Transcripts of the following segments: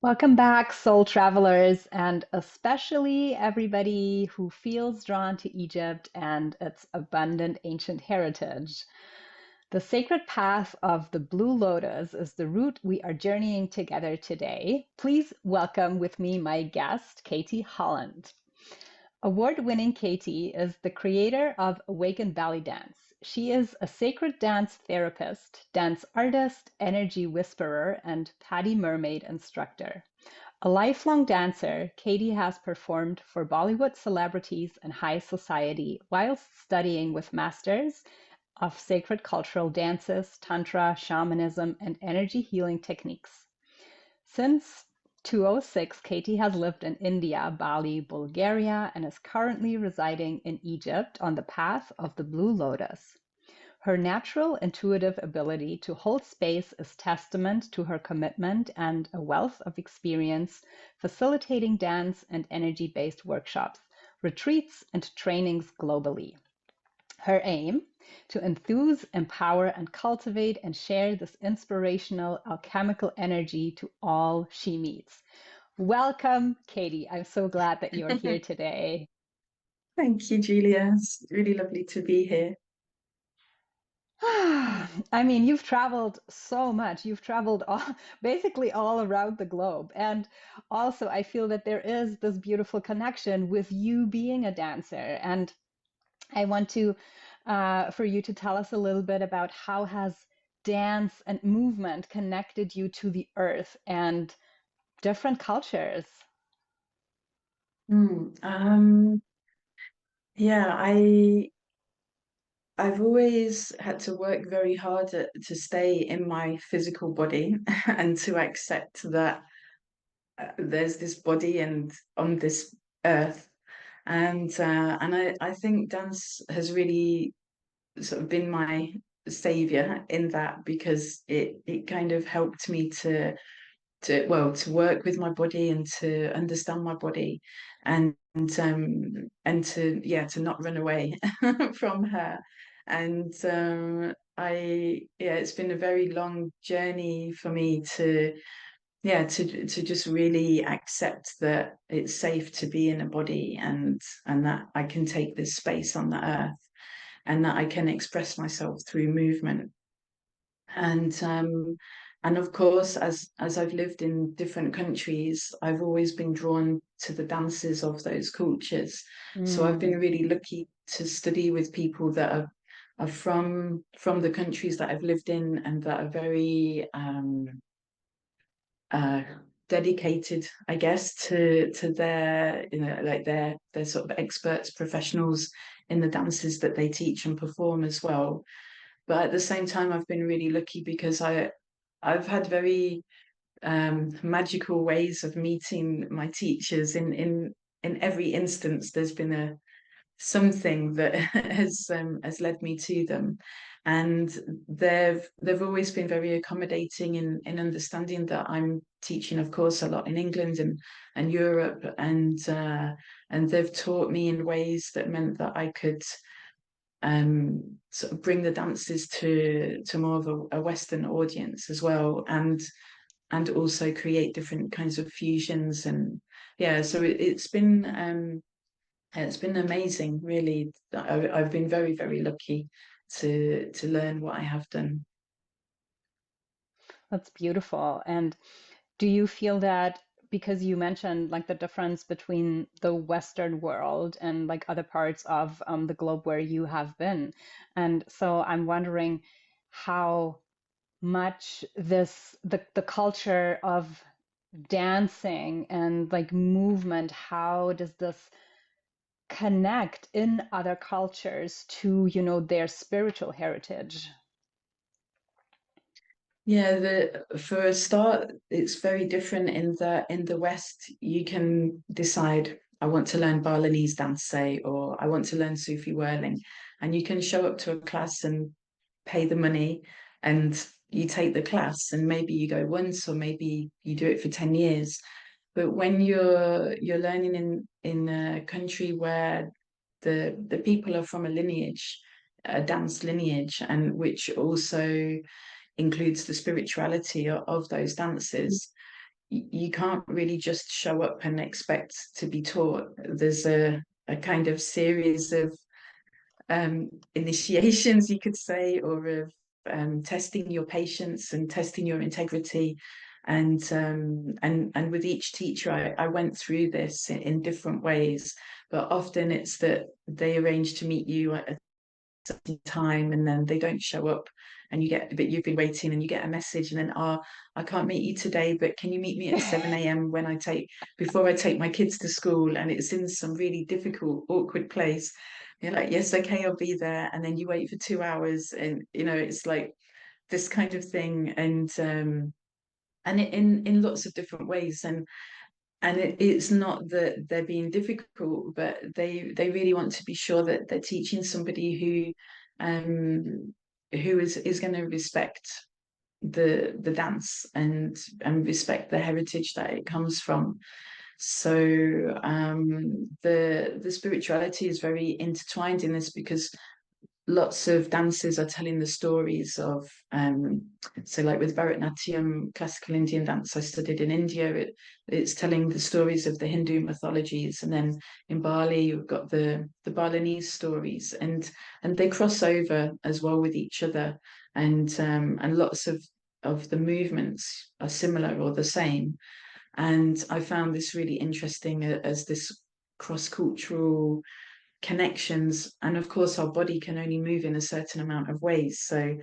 Welcome back, soul travelers, and especially everybody who feels drawn to Egypt and its abundant ancient heritage. The sacred path of the Blue Lotus is the route we are journeying together today. Please welcome with me my guest, Katie Holland. Award-winning Katie is the creator of Awaken Bellydance. She is a sacred dance therapist, dance artist, energy whisperer, and Paddy Mermaid instructor. A lifelong dancer, Katie has performed for Bollywood celebrities and high society whilst studying with masters of sacred cultural dances, tantra, shamanism, and energy healing techniques. Since 2006, Katie has lived in India, Bali, Bulgaria, and is currently residing in Egypt on the path of the Blue Lotus. Her natural intuitive ability to hold space is testament to her commitment and a wealth of experience facilitating dance and energy-based workshops, retreats, and trainings globally. Her aim: to enthuse, empower, and cultivate and share this inspirational alchemical energy to all she meets. Welcome, Katie. I'm so glad that you're here today. Thank you, Julia. It's really lovely to be here. I mean, you've traveled so much. You've traveled basically all around the globe. And also, I feel that there is this beautiful connection with you being a dancer. And I want to, for you to tell us a little bit about how has dance and movement connected you to the earth and different cultures. Mm, um, yeah, I've always had to work very hard to stay in my physical body and to accept that there's this body and on this earth, and I think dance has really sort of been my savior in that because it kind of helped me to work with my body and to understand my body and to to not run away from her. And I yeah it's been a very long journey for me to just really accept that it's safe to be in a body and that I can take this space on the earth and that I can express myself through movement. And um, and of course, as I've lived in different countries, I've always been drawn to the dances of those cultures. So I've Mm, been really lucky to study with people that are from the countries that I've lived in and that are very uh, dedicated, I guess, to their like their sort of experts, professionals in the dances that they teach and perform as well. But at the same time, I've been really lucky because I've had very magical ways of meeting my teachers. In every instance, there's been a something that has led me to them, and they've always been very accommodating in understanding that I'm teaching, of course, a lot in England and Europe, and they've taught me in ways that meant that I could sort of bring the dances to more of a Western audience as well, and also create different kinds of fusions. And yeah, so it's been amazing, really. I've been very, very lucky to learn what I have done. that's beautiful. And do you feel that because you mentioned like the difference between the Western world and like other parts of the globe where you have been? And so I'm wondering how much the culture of dancing and like movement, how does this connect in other cultures to, their spiritual heritage? Yeah, for a start, it's very different in the West, you can decide I want to learn Balinese dance, say, or I want to learn Sufi whirling, and you can show up to a class and pay the money, and you take the class, and maybe you go once, or maybe you do it for 10 years. But when you're learning in a country where the people are from a lineage, a dance lineage, and which also includes the spirituality of those dances, you can't really just show up and expect to be taught. There's a kind of series of initiations, you could say, or of testing your patience and testing your integrity. And with each teacher, I went through this in different ways, but often it's that they arrange to meet you at a certain time and then they don't show up, and but you've been waiting and you get a message, and then, I can't meet you today, but can you meet me at 7 a.m. before I take my kids to school? And it's in some really difficult, awkward place. You're like, yes, okay, I'll be there. And then you wait for 2 hours, and it's like this kind of thing. And in lots of different ways. And it's not that they're being difficult, but they really want to be sure that they're teaching somebody who is going to respect the dance, and respect the heritage that it comes from. So the spirituality is very intertwined in this, because lots of dances are telling the stories of, so like with Bharatanatyam, classical Indian dance I studied in India, it's telling the stories of the Hindu mythologies. And then in Bali you've got the Balinese stories, and they cross over as well with each other. And lots of the movements are similar or the same. And I found this really interesting, as this cross-cultural connections. And of course our body can only move in a certain amount of ways, so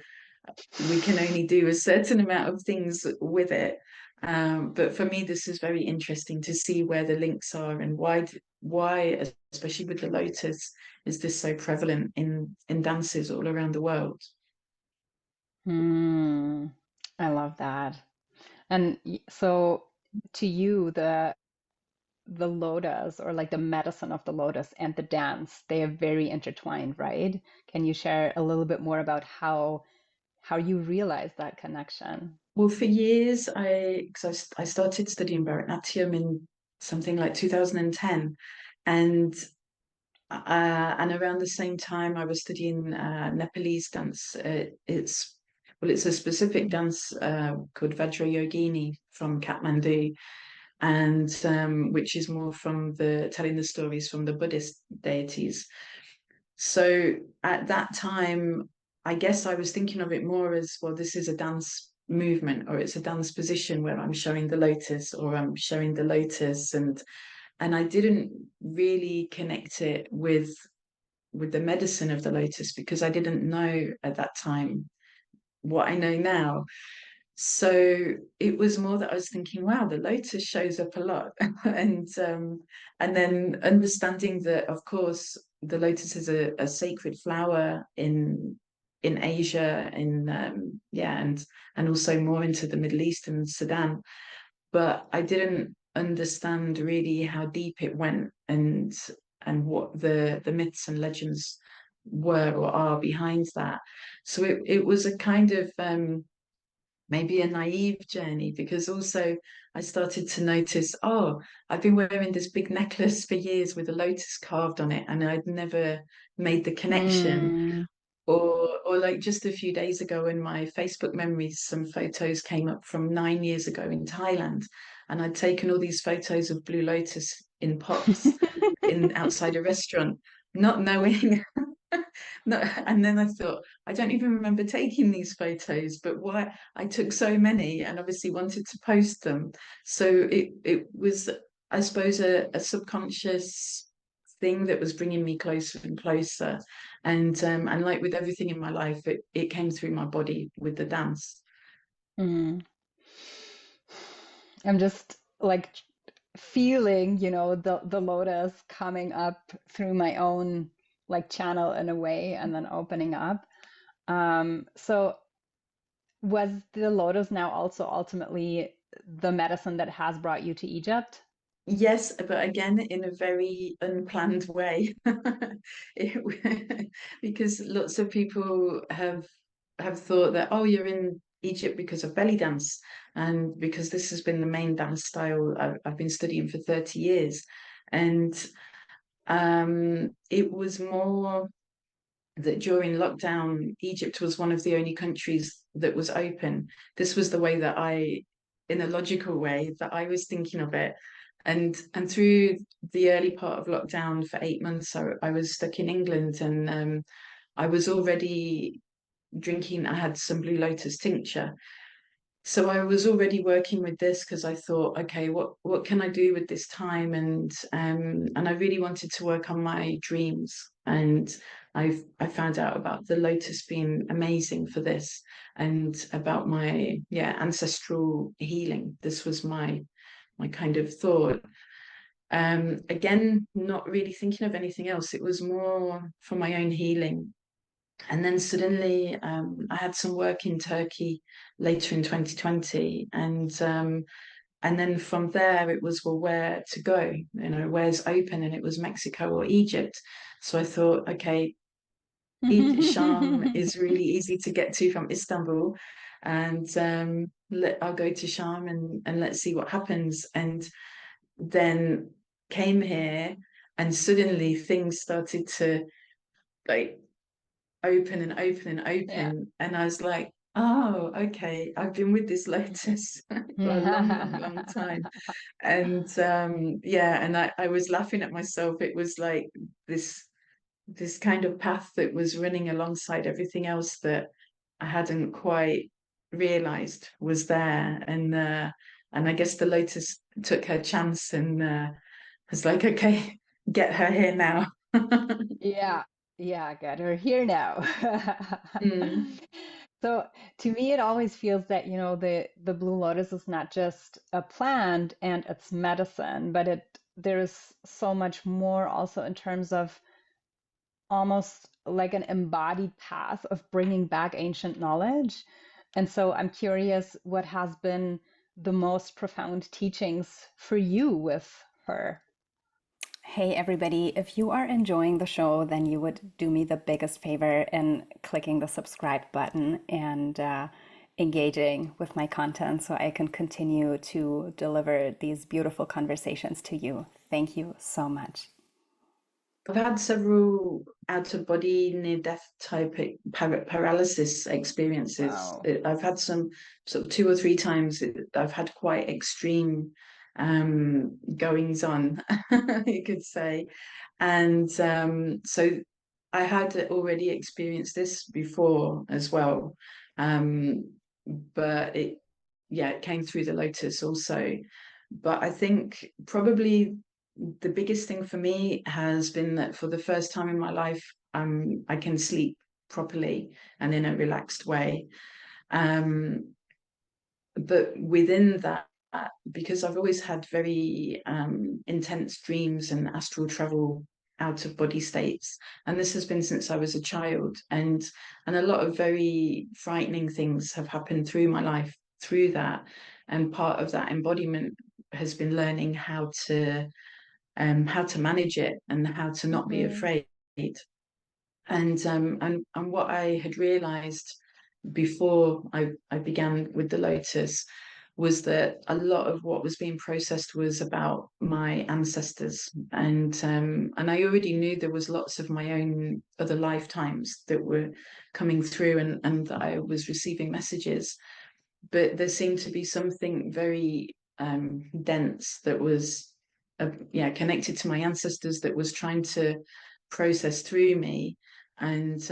we can only do a certain amount of things with it. But for me this is very interesting to see where the links are, and why, especially with the lotus, is this so prevalent in dances all around the world. I love that. And so to you, the lotus, or like the medicine of the lotus and the dance, they are very intertwined, right? Can you share a little bit more about how you realize that connection? Well, for years, I started studying Bharatanatyam in something like 2010, and and around the same time I was studying Nepalese dance. It's a specific dance called Vajrayogini from Kathmandu, and which is more from the telling the stories from the Buddhist deities. So at that time, I guess I was thinking of it more as, well, this is a dance movement, or it's a dance position where I'm showing the lotus, or I'm showing the lotus. And I didn't really connect it with the medicine of the lotus, because I didn't know at that time what I know now. So it was more that I was thinking, wow, the lotus shows up a lot. And then understanding that, of course, the lotus is a sacred flower in Asia, and also more into the Middle East and Sudan. But I didn't understand really how deep it went, and what the myths and legends were or are behind that. So it was a kind of maybe a naive journey, because also I started to notice, oh, I've been wearing this big necklace for years with a lotus carved on it, and I'd never made the connection. Mm. Or like just a few days ago in my Facebook memories, some photos came up from 9 years ago in Thailand, and I'd taken all these photos of Blue Lotus in pots in outside a restaurant, not knowing. No, and then I thought, I don't even remember taking these photos, but why I took so many, and obviously wanted to post them. So it was, I suppose, a subconscious thing that was bringing me closer and closer. And like with everything in my life, it came through my body with the dance. Mm. I'm just like feeling, the lotus coming up through my own like channel in a way, and then opening up. So was the lotus now also ultimately the medicine that has brought you to Egypt? Yes, but again, in a very unplanned way. Because lots of people have thought that, oh, you're in Egypt because of belly dance, and because this has been the main dance style I've been studying for 30 years. And it was more that during lockdown, Egypt was one of the only countries that was open. This was the way that I in a logical way that I was thinking of it. And through the early part of lockdown for 8 months, I was stuck in England, and I was already drinking. I had some Blue Lotus tincture, so I was already working with this because I thought, okay, what can I do with this time? And I really wanted to work on my dreams. And I found out about the lotus being amazing for this, and about my ancestral healing. This was my kind of thought. Again, not really thinking of anything else. It was more for my own healing. And then suddenly, I had some work in Turkey later in 2020, and then from there it was, well, where to go? You know, where's open? And it was Mexico or Egypt. So I thought, okay, Sham is really easy to get to from Istanbul, and I'll go to Sham, and let's see what happens. And then came here, and suddenly things started to like open and open and Yeah. open. And I was like, oh, okay, I've been with this lotus for a long, long, long time. And and I was laughing at myself. It was like this kind of path that was running alongside everything else that I hadn't quite realized was there. And I guess the lotus took her chance, and was like, okay, get her here now. Yeah, yeah, got her here now. Mm. So to me, it always feels that, the Blue Lotus is not just a plant and it's medicine, but there's so much more also in terms of almost like an embodied path of bringing back ancient knowledge. And so I'm curious what has been the most profound teachings for you with her. Hey everybody, if you are enjoying the show, then you would do me the biggest favor in clicking the subscribe button and engaging with my content so I can continue to deliver these beautiful conversations to you. Thank you so much. I've had several out of body near death type paralysis experiences. Wow. I've had some sort of 2 or 3 times. I've had quite extreme goings on, you could say. And so I had already experienced this before as well. Um, but it came through the lotus also. But I think probably the biggest thing for me has been that for the first time in my life, I can sleep properly and in a relaxed way. Um, but within that, because I've always had very intense dreams and astral travel out of body states, and this has been since I was a child, and a lot of very frightening things have happened through my life through that, and part of that embodiment has been learning how to manage it and how to not be Hmm. afraid. And what I had realized before I began with the lotus was that a lot of what was being processed was about my ancestors, and I already knew there was lots of my own other lifetimes that were coming through, and that I was receiving messages, but there seemed to be something very dense that was connected to my ancestors that was trying to process through me, and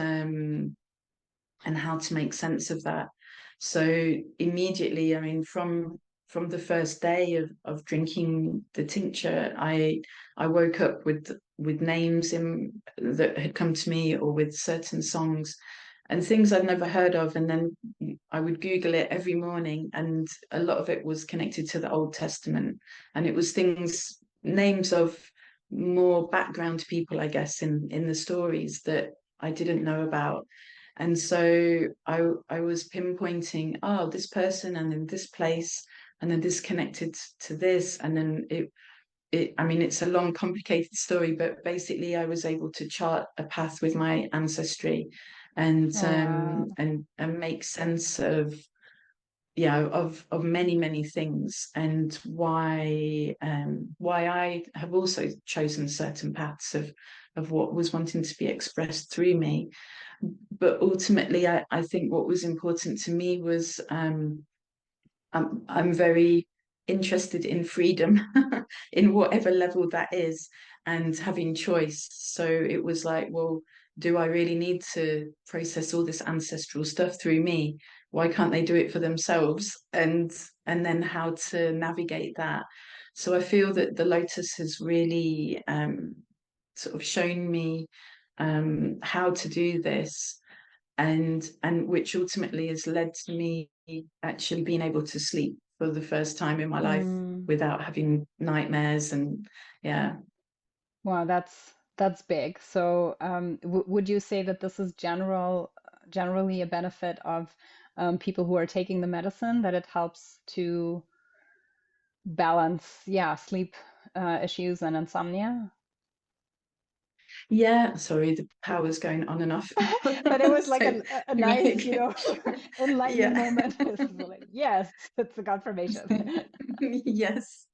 and how to make sense of that. So immediately, I mean, from the first day of drinking the tincture, I woke up with names in that had come to me, or with certain songs and things I'd never heard of. And then I would Google it every morning, and a lot of it was connected to the Old Testament, and it was things, names of more background people, I guess, in the stories that I didn't know about. And so I was pinpointing, oh, this person, and then this place, and then this connected to this, and then I mean, it's a long, complicated story, but basically, I was able to chart a path with my ancestry, and Oh, wow. and make sense of of many, many things, and why I have also chosen certain paths of what was wanting to be expressed through me. But ultimately, I think what was important to me was I'm very interested in freedom in whatever level that is, and having choice. So it was like, well, do I really need to process all this ancestral stuff through me? Why can't they do it for themselves? And then how to navigate that. So I feel that the lotus has really sort of shown me how to do this, and which ultimately has led to me actually being able to sleep for the first time in my life Mm. without having nightmares. And yeah. Wow, that's big. So, would you say that this is generally a benefit of people who are taking the medicine, that it helps to balance, yeah, sleep issues and insomnia? Yeah, sorry, the power's going on and off. But it was like So a nice, like, enlightening yeah. moment. It's like, yes, it's a confirmation. Yes.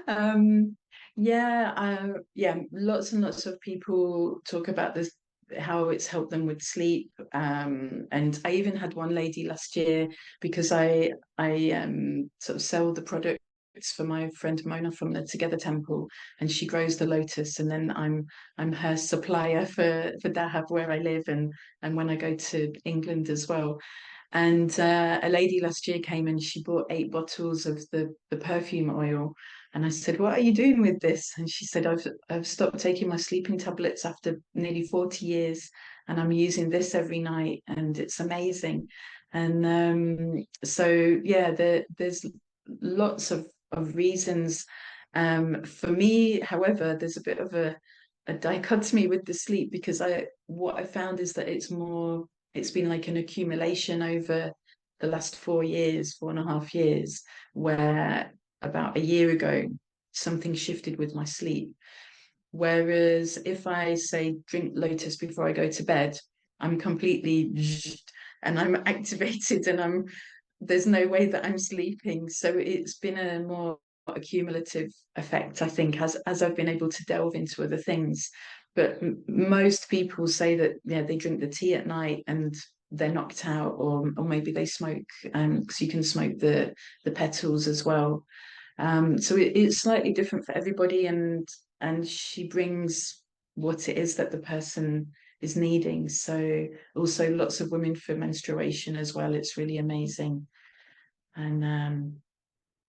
Um, yeah, yeah, lots and lots of people talk about this, how it's helped them with sleep. And I even had one lady last year, because I sort of sell the products for my friend Mona from the Together Temple, and she grows the lotus, and then I'm her supplier for Dahab where I live, and when I go to England as well. And a lady last year came and she bought 8 bottles of the perfume oil. And I said, "What are you doing with this?" And she said, I've stopped taking my sleeping tablets after nearly 40 years, and I'm using this every night, and it's amazing." And so, yeah, there's lots of reasons. For me, however, there's a bit of a dichotomy with the sleep, because what I found is that it's been like an accumulation over the last 4 years, 4.5 years, where about a year ago, something shifted with my sleep. Whereas if I say drink lotus before I go to bed, I'm completely and I'm activated, and there's no way that I'm sleeping. So it's been a more accumulative effect, I think, as I've been able to delve into other things. But most people say that, yeah, they drink the tea at night and they're knocked out, or maybe they smoke, because you can smoke the petals as well. So it's slightly different for everybody, and she brings what it is that the person is needing. So also lots of women for menstruation as well. It's really amazing. And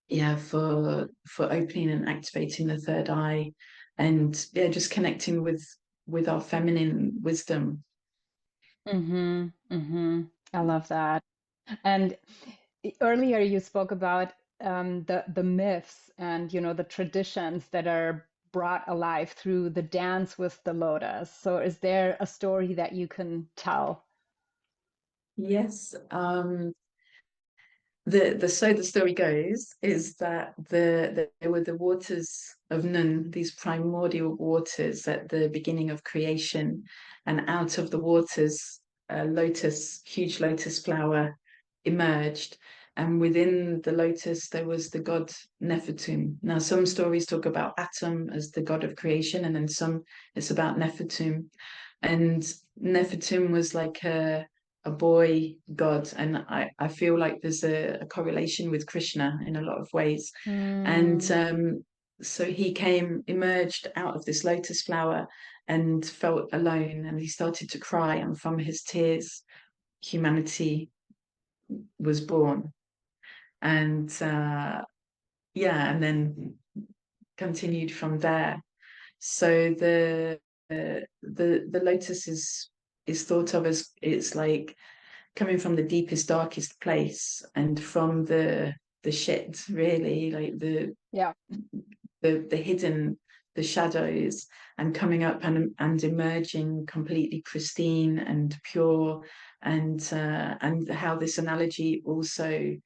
yeah, for opening and activating the third eye, and yeah, just connecting with our feminine wisdom. Mm-hmm. Mm-hmm. I love that. And earlier you spoke about the myths and the traditions that are brought alive through the dance with the lotus. So is there a story that you can tell? Yes. The story goes is that there were the waters of Nun, these primordial waters at the beginning of creation, and out of the waters, a huge lotus flower emerged, and within the lotus there was the god Nefertum. Now, some stories talk about Atum as the god of creation, and then some it's about Nefertum, and Nefertum was like a boy god, and I feel like there's a correlation with Krishna in a lot of ways. And Mm, so he emerged out of this lotus flower and felt alone, and he started to cry, and from his tears humanity was born. And yeah, and then continued from there. So the lotus is thought of as, it's like coming from the deepest, darkest place, and from the shit, really, like yeah. the hidden, the shadows, and coming up and emerging completely pristine and pure. And how this analogy also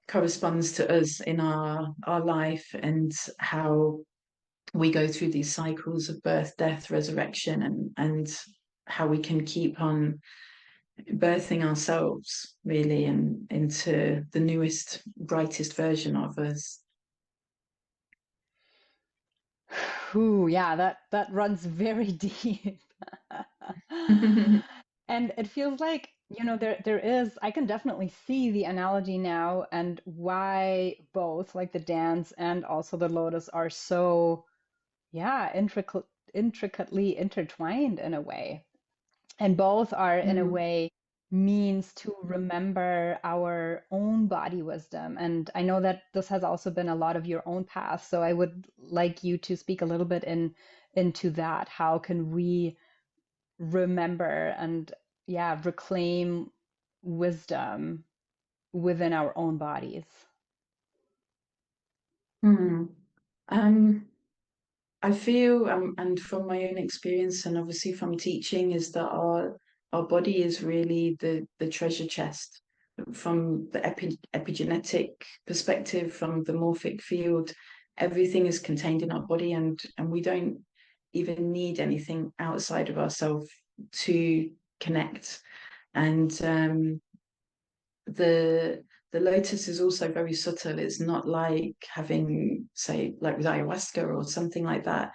corresponds to us in our life, and how we go through these cycles of birth, death, resurrection, and how we can keep on birthing ourselves, really, and into the newest, brightest version of us. Ooh, yeah, that runs very deep. And it feels like you know, there is, I can definitely see the analogy now and why both like the dance and also the lotus are so, yeah, intricately intertwined in a way. And both are, in a Mm. way, means to remember our own body wisdom. And I know that this has also been a lot of your own path. So I would like you to speak a little bit into that. How can we remember and, yeah, reclaim wisdom within our own bodies? Mm. Um, I feel, and from my own experience, and obviously from teaching, is that our body is really the treasure chest. From the epigenetic perspective, from the morphic field, everything is contained in our body, and we don't even need anything outside of ourselves to connect. And the lotus is also very subtle. It's not like having, say, like with ayahuasca or something like that.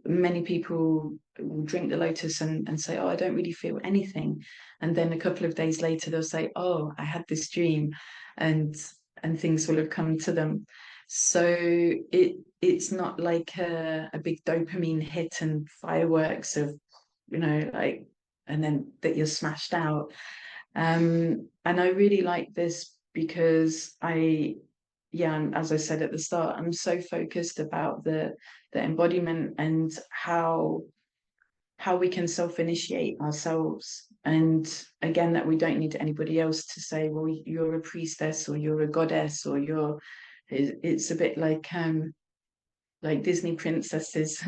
Many people will drink the lotus and say, oh, I don't really feel anything. And then a couple of days later, they'll say, oh, I had this dream, and and things will have come to them. So it's not like a big dopamine hit and fireworks of, like, and then that you're smashed out. And I really like this because yeah, and as I said at the start, I'm so focused about the embodiment and how we can self-initiate ourselves. And again, that we don't need anybody else to say, well, you're a priestess or you're a goddess or you're. It's a bit like Disney princesses,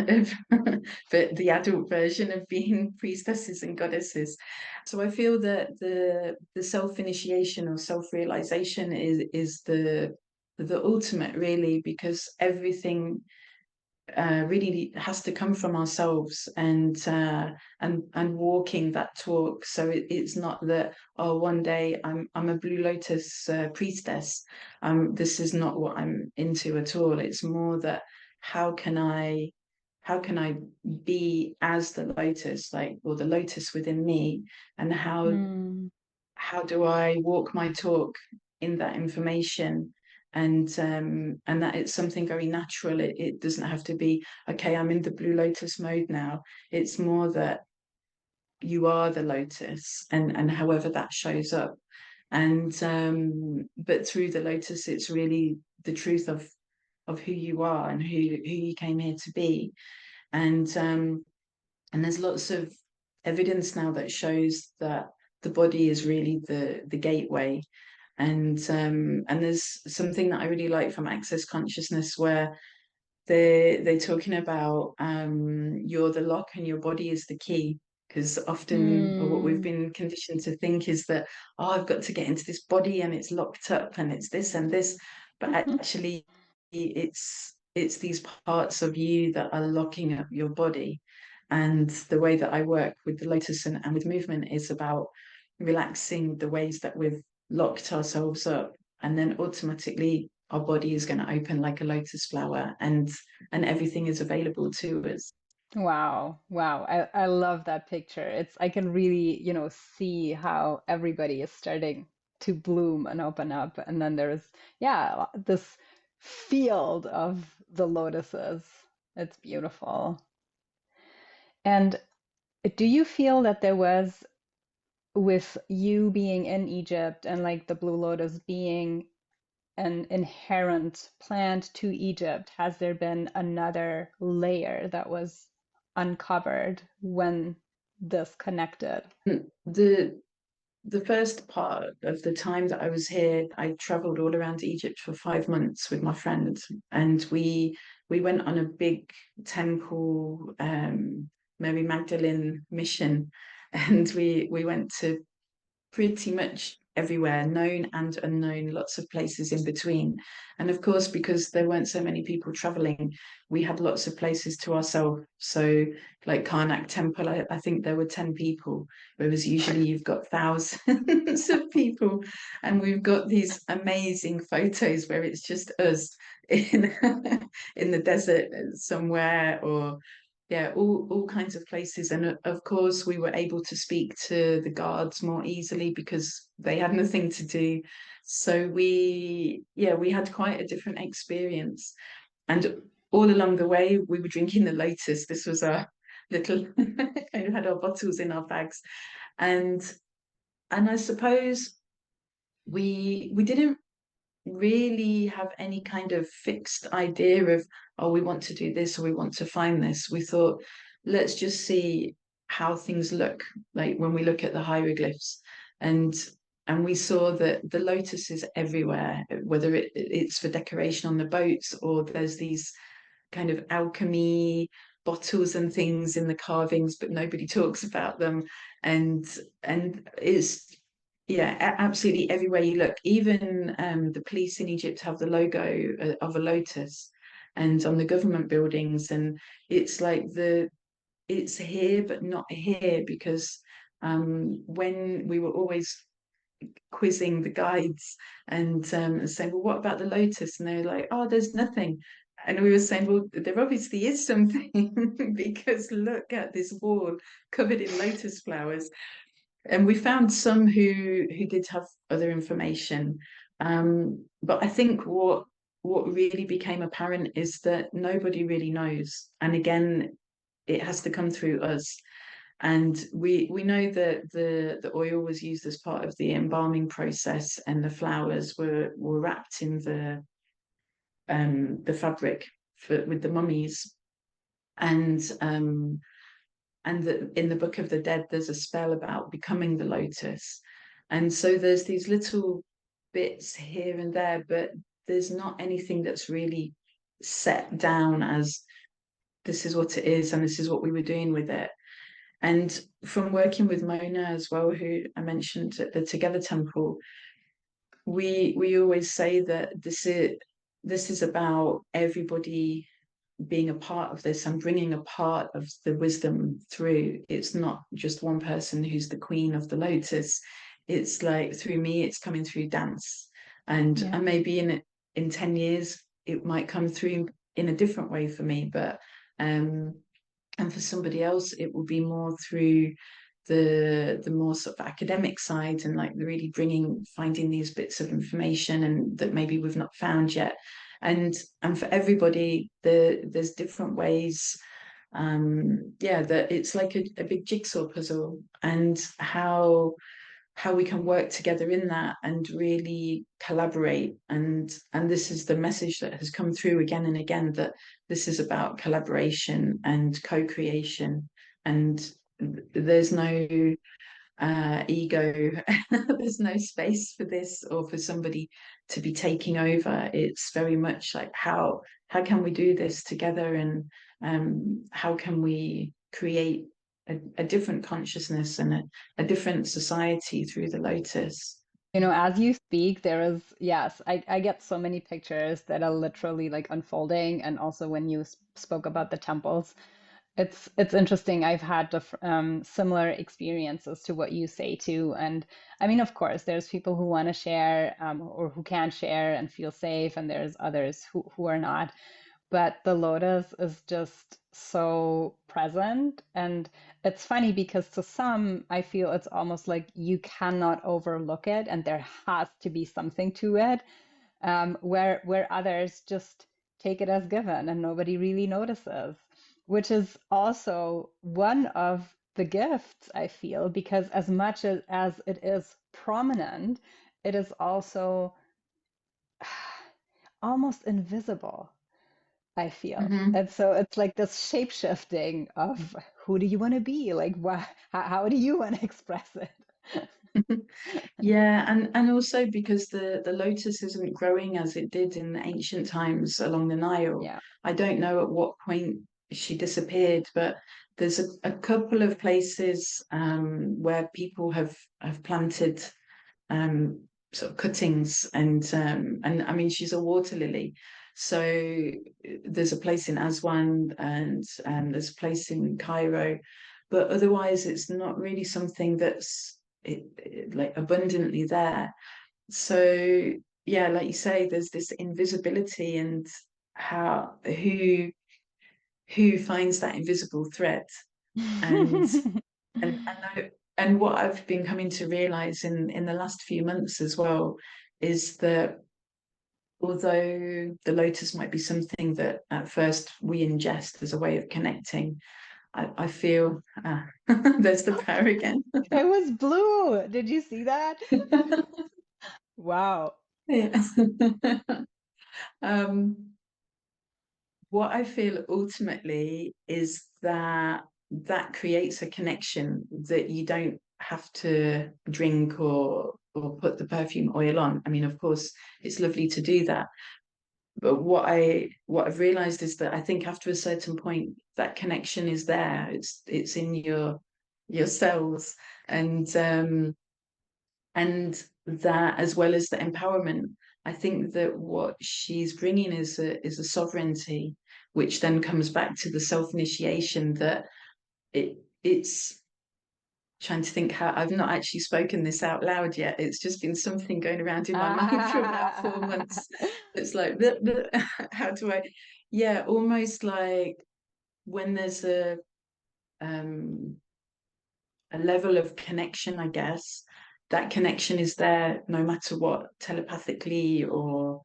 but the adult version of being priestesses and goddesses. So I feel that the self-initiation or self-realization is the ultimate, really, because everything really has to come from ourselves, and walking that talk. So it's not that, oh, one day I'm a Blue Lotus priestess. This is not what I'm into at all. It's more that how can I how can I be as the lotus, like, or the lotus within me, and Hmm. how do I walk my talk in that information, and that it's something very natural. It doesn't have to be, okay, I'm in the Blue Lotus mode now. It's more that you are the lotus, and however that shows up. And but through the lotus, it's really the truth of who you are and who you came here to be. And there's lots of evidence now that shows that the body is really the gateway. And there's something that I really like from Access Consciousness, where they're talking about, you're the lock and your body is the key. Because often, or what we've Hmm. been conditioned to think, is that, oh, I've got to get into this body and it's locked up and it's this and this. But actually, it's these parts of you that are locking up your body. And the way that I work with the lotus and with movement is about relaxing the ways that we've locked ourselves up, and then automatically our body is going to open like a lotus flower, and everything is available to us. Wow, wow. I love that picture. I can really, see how everybody is starting to bloom and open up. And then there's, yeah, this field of the lotuses. It's beautiful. And do you feel that there was, with you being in Egypt and like the Blue Lotus being an inherent plant to Egypt, has there been another layer that was uncovered when this connected? The the first part of the time that I was here, I traveled all around Egypt for 5 months with my friend, and we went on a big temple, Mary Magdalene mission, and we went to pretty much everywhere, known and unknown, lots of places in between. And of course, because there weren't so many people traveling, we had lots of places to ourselves. So, like Karnak Temple, I think there were 10 people, whereas usually you've got thousands of people. And we've got these amazing photos where it's just us in in the desert somewhere, or yeah, all kinds of places. And of course, we were able to speak to the guards more easily because they had nothing to do. So we had quite a different experience. And all along the way, we were drinking the Lotus. This was our little, kind of had our bottles in our bags. And I suppose we didn't really have any kind of fixed idea of, oh, we want to do this or we want to find this. We thought, let's just see how things look like when we look at the hieroglyphs. And we saw that the lotus is everywhere, whether it's for decoration on the boats, or there's these kind of alchemy bottles and things in the carvings, but nobody talks about them. And it's, yeah, absolutely everywhere you look. Even the police in Egypt have the logo of a lotus, and on the government buildings. And it's like it's here but not here, because when we were always quizzing the guides and saying, well, what about the lotus? And they were like, oh, there's nothing. And we were saying, well, there obviously is something, because look at this wall covered in lotus flowers. And we found some who did have other information. But I think what really became apparent is that nobody really knows. And again, it has to come through us. And we know that the oil was used as part of the embalming process, and the flowers were wrapped in the fabric with the mummies. And in the Book of the Dead, there's a spell about becoming the lotus. And so there's these little bits here and there, but there's not anything that's really set down as this is what it is and this is what we were doing with it. And from working with Mona as well, who I mentioned at the Together Temple, we always say that this is about everybody being a part of this and bringing a part of the wisdom through. It's not just one person who's the queen of the lotus. It's like, through me, it's coming through dance. And maybe in 10 years, it might come through in a different way for me. But and for somebody else, it will be more through the more sort of academic side, and like really finding these bits of information and that maybe we've not found yet. And for everybody, there's different ways. That it's like a big jigsaw puzzle, and how we can work together in that and really collaborate. And this is the message that has come through again and again, that this is about collaboration and co-creation. And there's no ego. There's no space for this or for somebody to be taking over. It's very much like, how can we do this together, and how can we create a different consciousness and a different society through the lotus. As you speak, there is, yes, I get so many pictures that are literally like unfolding. And also when you spoke about the temples, it's interesting. I've had similar experiences to what you say too. And I mean, of course, there's people who want to share or who can't share and feel safe, and there's others who are not. But the lotus is just so present. And it's funny because to some, I feel it's almost like you cannot overlook it and there has to be something to it, where others just take it as given and nobody really notices, which is also one of the gifts, I feel, because as much as it is prominent, it is also almost invisible, I feel. Mm-hmm. And so it's like this shape shifting of who do you want to be? Like, how do you want to express it? Yeah, and also because the lotus isn't growing as it did in the ancient times along the Nile. Yeah. I don't know at what point she disappeared, but there's a couple of places where people have planted sort of cuttings, and I mean, she's a water lily. So there's a place in Aswan, and there's a place in Cairo, but otherwise it's not really something that's like abundantly there. So yeah, like you say, there's this invisibility, and how who finds that invisible thread. And and and what I've been coming to realize in the last few months as well is that although the lotus might be something that at first we ingest as a way of connecting, I feel there's the prayer again. It was blue. Did you see that? Wow. Yeah. What I feel ultimately is that that creates a connection that you don't have to drink or put the perfume oil on. I mean, of course, it's lovely to do that. But what I've realized is that I think after a certain point, that connection is there. It's in your cells, and that, as well as the empowerment, I think that what she's bringing is a sovereignty, which then comes back to the self-initiation. That it's trying to think how I've not actually spoken this out loud yet. It's just been something going around in my mind for about 4 months. It's like, bleh, bleh, how do I? Yeah, almost like when there's a level of connection, I guess, that connection is there no matter what, telepathically or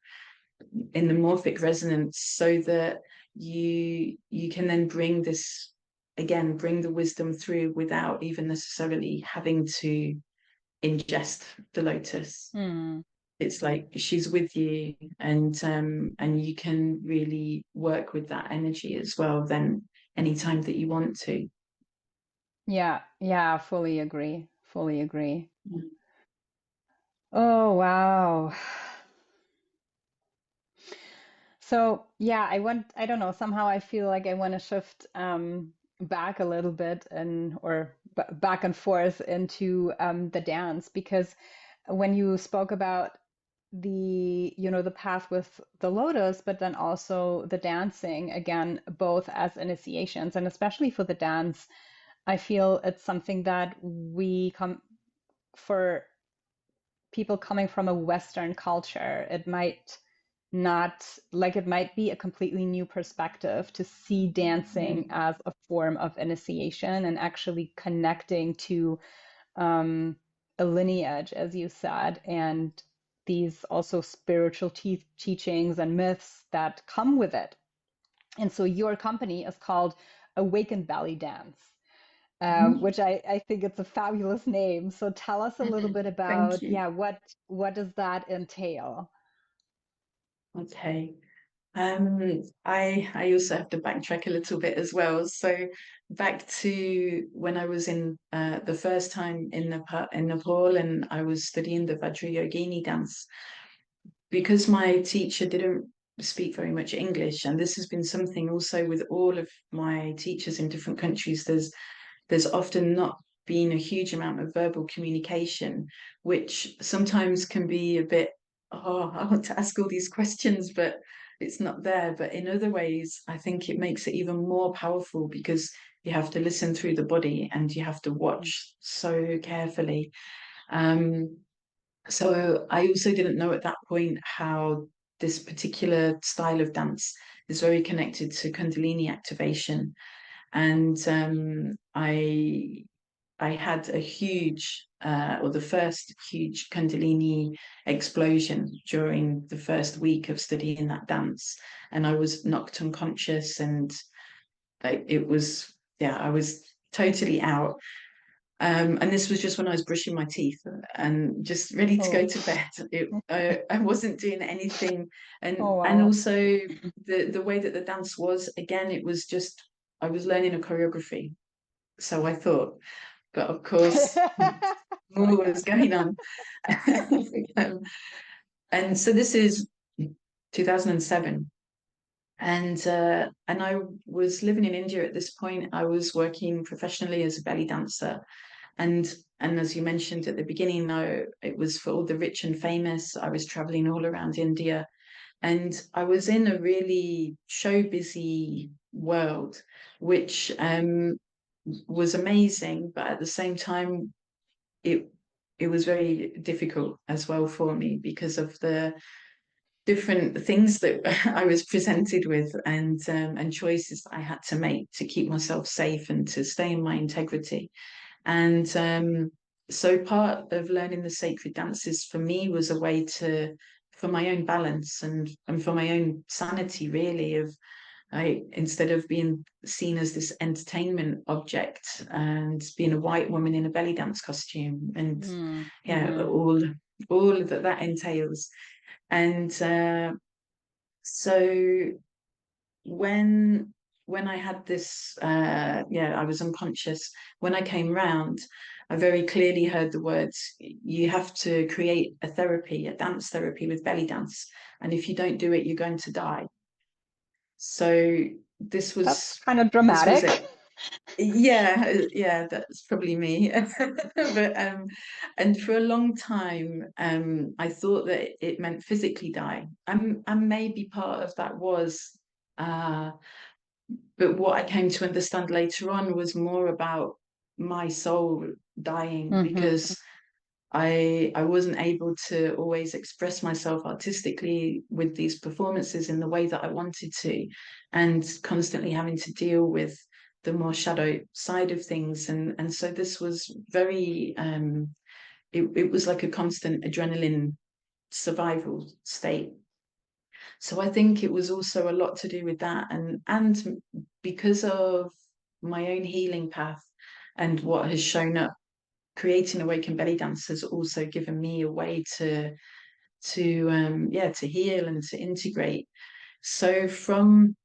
in the morphic resonance, so that you can then bring this again, bring the wisdom through without even necessarily having to ingest the lotus. It's like she's with you, and you can really work with that energy as well then anytime that you want to. Yeah, fully agree. Fully agree. Mm. Oh, wow. So, yeah, I don't know, somehow I feel like I want to shift back a little bit and or back and forth into the dance, because when you spoke about the path with the lotus, but then also the dancing, again, both as initiations, and especially for the dance, I feel it's something that we come for people coming from a Western culture. It might not like it might be a completely new perspective to see dancing as a form of initiation and actually connecting to a lineage, as you said, and these also spiritual teachings and myths that come with it. And so your company is called Awakened Bellydance, which I think it's a fabulous name. So tell us a little bit Thank about, you. yeah, what does that entail? Okay. I also have to backtrack a little bit as well. So back to when I was in the first time in Nepal, and I was studying the Vajrayogini dance, because my teacher didn't speak very much English, and this has been something also with all of my teachers in different countries. There's often not been a huge amount of verbal communication, which sometimes can be a bit, oh, I want to ask all these questions, but it's not there. But in other ways, I think it makes it even more powerful because you have to listen through the body and you have to watch so carefully. Um, so I also didn't know at that point how this particular style of dance is very connected to Kundalini activation. And I had a huge or the first huge Kundalini explosion during the first week of studying that dance, and I was knocked unconscious, and it was, yeah, I was totally out. And this was just when I was brushing my teeth and just ready to go Oh, to bed. I wasn't doing anything, oh and wow. also the way that the dance was, again, it was just I was learning a choreography, so I thought, but of course more was going on. um, and so this is 2007, and I was living in India at this point. I was working professionally as a belly dancer, and as you mentioned at the beginning, no, it was for all the rich and famous. I was traveling all around India, and I was in a really show busy world, which was amazing, but at the same time, it it was very difficult as well for me because of different things that I was presented with, and choices that I had to make to keep myself safe and to stay in my integrity. And so part of learning the sacred dances for me was a way for my own balance and for my own sanity, really, of instead of being seen as this entertainment object and being a white woman in a belly dance costume, and all that entails. And so when I had this, I was unconscious. When I came round, I very clearly heard the words, you have to create a therapy, a dance therapy with belly dance. And if you don't do it, you're going to die. So That's kind of this was dramatic. it. Yeah, that's probably me. But and for a long time, I thought that it meant physically die. And maybe part of that was, but what I came to understand later on was more about my soul dying, because I wasn't able to always express myself artistically with these performances in the way that I wanted to, and constantly having to deal with the more shadow side of things. And so this was very it was like a constant adrenaline survival state. So I think it was also a lot to do with that, and because of my own healing path and what has shown up, creating Awaken Belly Dance has also given me a way to heal and to integrate. So from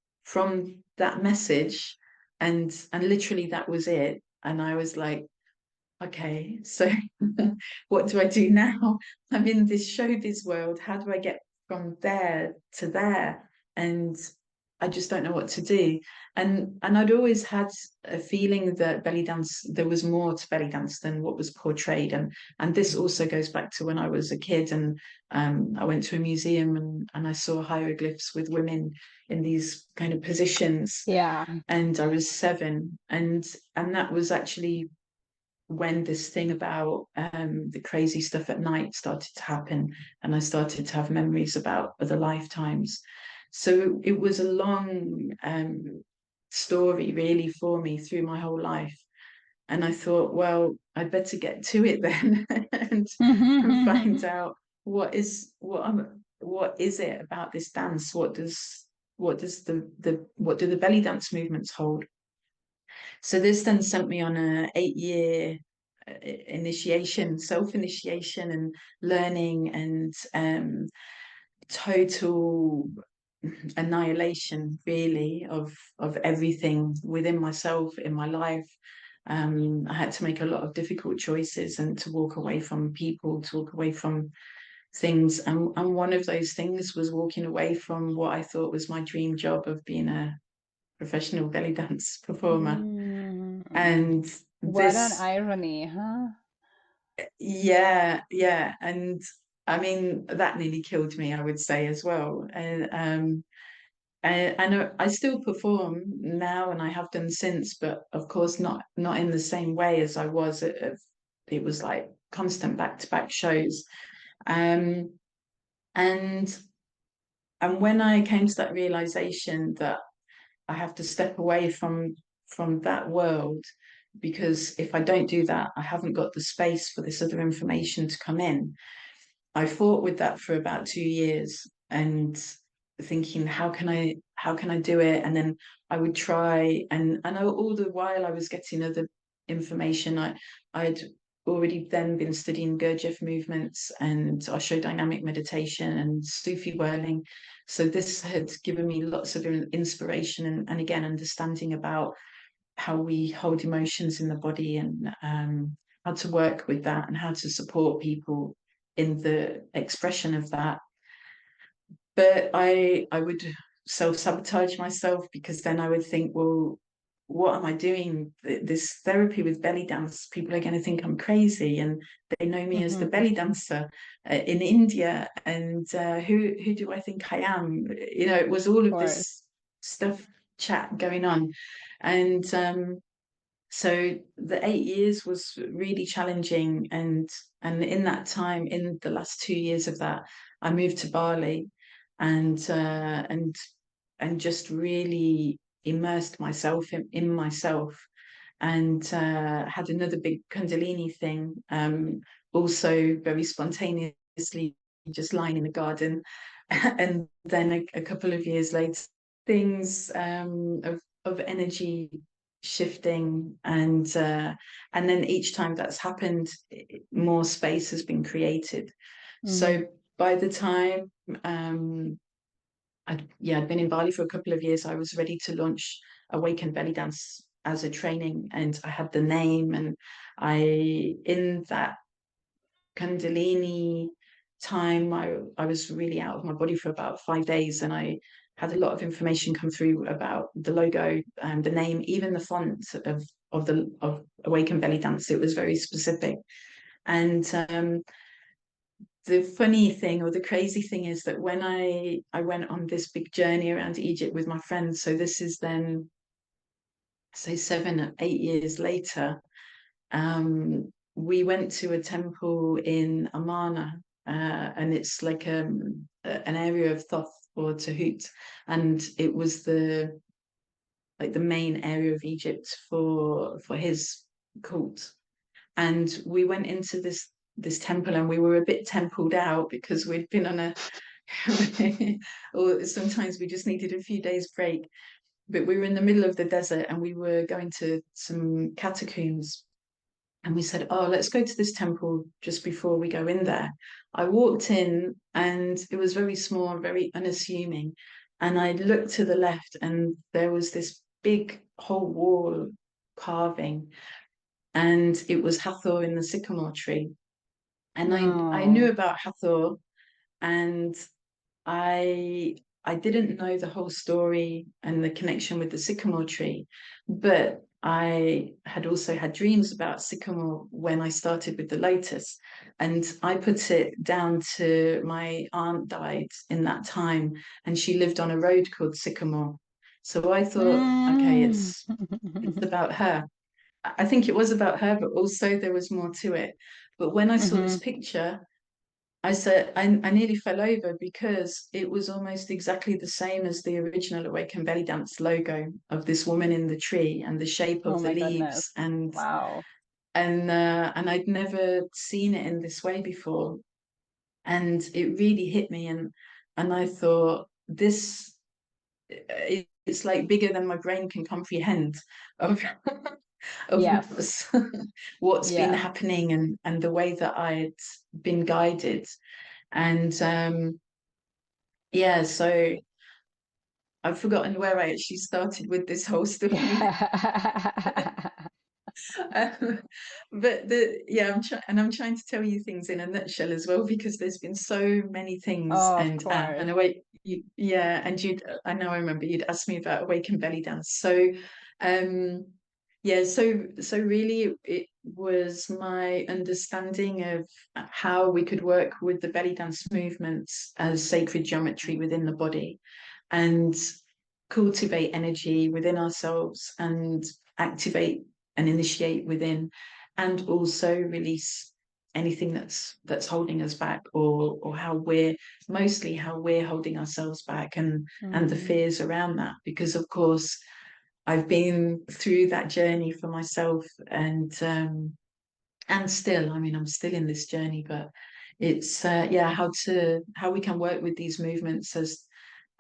that message, and literally that was it. And I was like, okay, so what do I do now? I'm in this showbiz world. How do I get from there to there? And I just don't know what to do. And I'd always had a feeling that belly dance, there was more to belly dance than what was portrayed. And this also goes back to when I was a kid, and I went to a museum, and I saw hieroglyphs with women in these kind of positions. Yeah. And I was 7, and that was actually when this thing about the crazy stuff at night started to happen, and I started to have memories about other lifetimes. So it was a long story, really, for me through my whole life. And I thought, well, I'd better get to it then, and find out what is it about this dance? What do the belly dance movements hold? So this then sent me on a 8-year initiation, self-initiation, and learning, and total annihilation, really, of everything within myself, in my life. I had to make a lot of difficult choices, and to walk away from people, to walk away from things. And one of those things was walking away from what I thought was my dream job of being a professional belly dance performer. And What an this, irony, huh? yeah. And I mean, that nearly killed me, I would say, as well. And I still perform now, and I have done since, but of course not in the same way as I was. It was like constant back-to-back shows. Um, and when I came to that realization that I have to step away from that world, because if I don't do that, I haven't got the space for this other information to come in. I fought with that for about 2 years, and thinking, how can I do it? And then I would try, and all the while I was getting other information. I'd already then been studying Gurdjieff movements and Osho dynamic meditation and Sufi whirling. So this had given me lots of inspiration, and again, understanding about how we hold emotions in the body, and how to work with that, and how to support people in the expression of that. But I would self-sabotage myself, because then I would think, well, what am I doing? This therapy with belly dance, people are going to think I'm crazy, and they know me as the belly dancer in India, and who do I think I am? It was all of this stuff, chat going on. And so the 8 years was really challenging, and in that time, in the last 2 years of that, I moved to Bali. and just really immersed myself in myself, and had another big Kundalini thing, also very spontaneously, just lying in the garden. And then a couple of years later, things of energy shifting, and then each time that's happened, more space has been created. So by the time I'd been in Bali for a couple of years, I was ready to launch Awaken Bellydance as a training, and I had the name, and in that Kundalini time, I was really out of my body for about 5 days, and I had a lot of information come through about the logo and the name, even the font of Awaken Bellydance. It was very specific. And the funny thing, or the crazy thing, is that when I went on this big journey around Egypt with my friends, so this is then, say, 7 or 8 years later, we went to a temple in Amana, and it's like an area of Thoth or Tahut, and it was the main area of Egypt for his cult. And we went into this temple, and we were a bit templed out because we'd been on a or sometimes we just needed a few days break. But we were in the middle of the desert, and we were going to some catacombs, and we said, oh, let's go to this temple just before we go in there. I walked in, and it was very small, very unassuming, and I looked to the left, and there was this big whole wall carving, and it was Hathor in the sycamore tree. And I knew about Hathor, and I didn't know the whole story and the connection with the sycamore tree, but I had also had dreams about sycamore when I started with the lotus, and I put it down to my aunt died in that time, and she lived on a road called Sycamore. So I thought, okay, it's about her. I think it was about her, but also there was more to it. But when I saw this picture, I said, I nearly fell over, because it was almost exactly the same as the original Awaken Bellydance logo of this woman in the tree, and the shape Oh of the my leaves, goodness. Wow. and I'd never seen it in this way before, and it really hit me, and I thought, this, it's like bigger than my brain can comprehend, of of Yes. what's been Yeah. happening, and the way that I'd been guided. And so I've forgotten where I actually started with this whole story. But I'm trying to tell you things in a nutshell as well, because there's been so many things. Oh, of And course. I know, I remember you'd asked me about Awaken Belly Dance. So so really it was my understanding of how we could work with the belly dance movements as sacred geometry within the body, and cultivate energy within ourselves, and activate and initiate within, and also release anything that's holding us back, or how we're holding ourselves back, and the fears around that. Because of course I've been through that journey for myself, and still, I mean, I'm still in this journey, but it's how we can work with these movements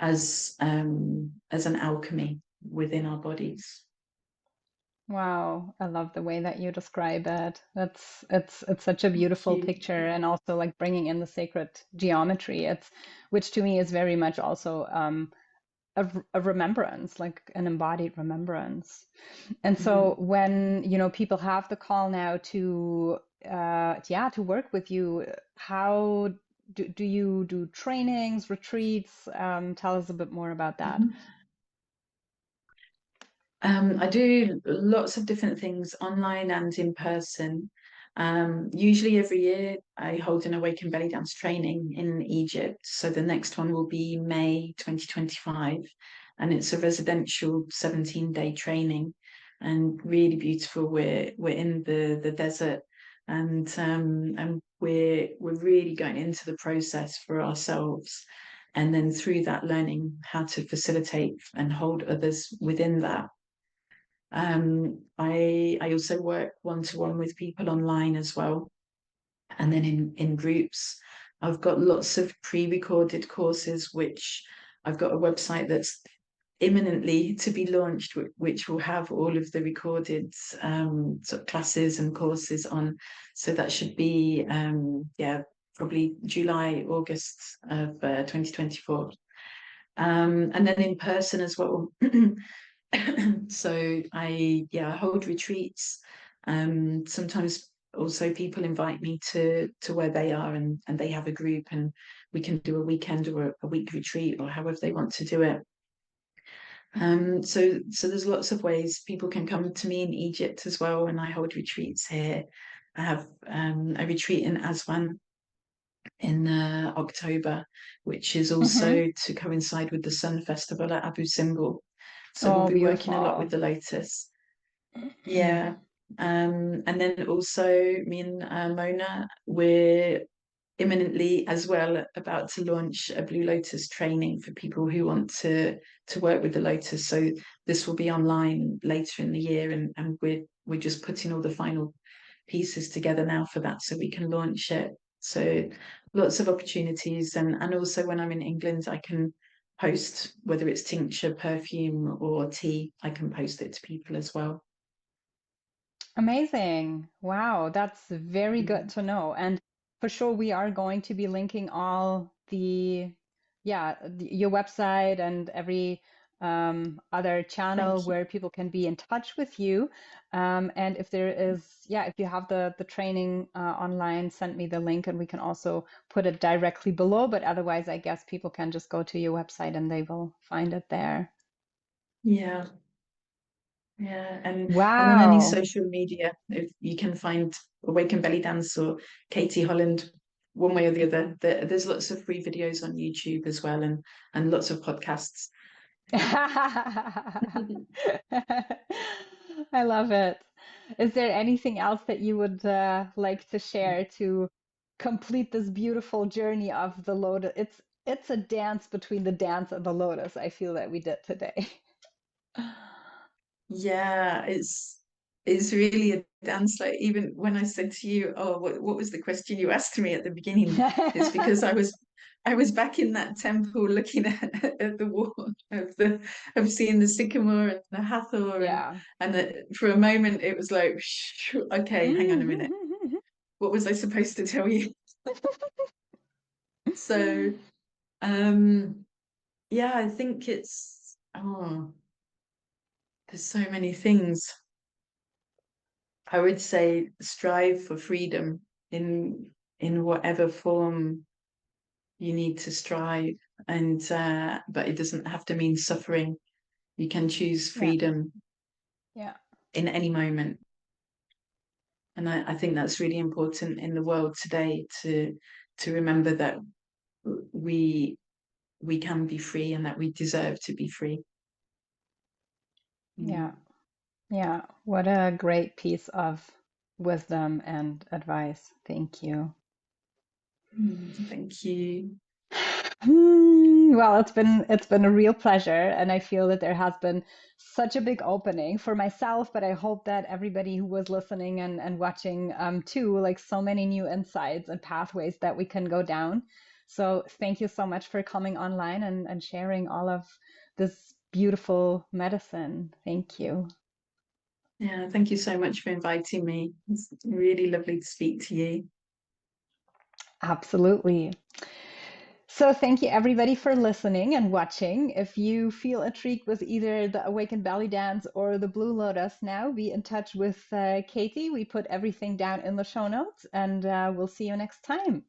as an alchemy within our bodies. Wow, I love the way that you describe it. It's such a Thank beautiful you. picture, and also like bringing in the sacred geometry. Which to me is very much also a remembrance, like an embodied remembrance. And so Mhm. when, people have the call now to work with you, how do you do trainings, retreats? Tell us a bit more about that. Mhm. I do lots of different things online and in person. Usually every year I hold an Awaken Belly Dance training in Egypt. So the next one will be May 2025. And it's a residential 17-day training, and really beautiful. We're in the desert, and we're really going into the process for ourselves. and then through that learning how to facilitate and hold others within that. I also work one-to-one with people online as well, and then in groups. I've got lots of pre-recorded courses, which I've got a website that's imminently to be launched, which will have all of the recorded sort of classes and courses on. So that should be probably July, August of 2024. And then in person as well. So I hold retreats. Sometimes also people invite me to where they are, and they have a group, and we can do a weekend or a week retreat, or however they want to do it. So there's lots of ways people can come to me in Egypt as well, and I hold retreats here. I have a retreat in Aswan in October, which is also to coincide with the Sun Festival at Abu Simbel. So we'll Oh, be working a lot with beautiful. the lotus. Yeah. And then also me and Mona, we're imminently as well about to launch a Blue Lotus training for people who want to work with the lotus. So this will be online later in the year, and we're just putting all the final pieces together now for that, so we can launch it. So lots of opportunities, and also when I'm in England, I can post, whether it's tincture, perfume, or tea, I can post it to people as well. Amazing. Wow, that's very good to know. And for sure, we are going to be linking all your website and every other channel Thank you. where people can be in touch with you. And if there is, if you have the training online, send me the link and we can also put it directly below. But otherwise, I guess people can just go to your website and they will find it there. Yeah. Yeah, and on any Wow. social media, if you can find Awaken Bellydance or Katie Holland, one way or the other. There's lots of free videos on YouTube as well, and lots of podcasts. I love it. Is there anything else that you would like to share to complete this beautiful journey of the lotus? It's a dance between the dance and the lotus, I feel that we did today. Yeah, it's really a dance. Like, even when I said to you, oh, what was the question you asked me at the beginning? It's because I was back in that temple looking at the wall of seeing the sycamore and the Hathor, Yeah. for a moment it was like, okay, hang on a minute. What was I supposed to tell you? So yeah, I think there's so many things. I would say strive for freedom in whatever form you need to strive, and but it doesn't have to mean suffering. You can choose Yeah. freedom Yeah. in any moment, and I think that's really important in the world today, to remember that we we can be free, and that we deserve to be free. Yeah. Mm. Yeah. What a great piece of wisdom and advice. Thank you. Thank you. Well, it's been a real pleasure, and I feel that there has been such a big opening for myself, but I hope that everybody who was listening and watching too, like so many new insights and pathways that we can go down. So thank you so much for coming online and sharing all of this beautiful medicine. Thank you. Yeah, thank you so much for inviting me. It's really lovely to speak to you. Absolutely. So thank you everybody for listening and watching. If you feel intrigued with either the Awakened Belly Dance or the Blue Lotus now, be in touch with Katie. We put everything down in the show notes, and we'll see you next time.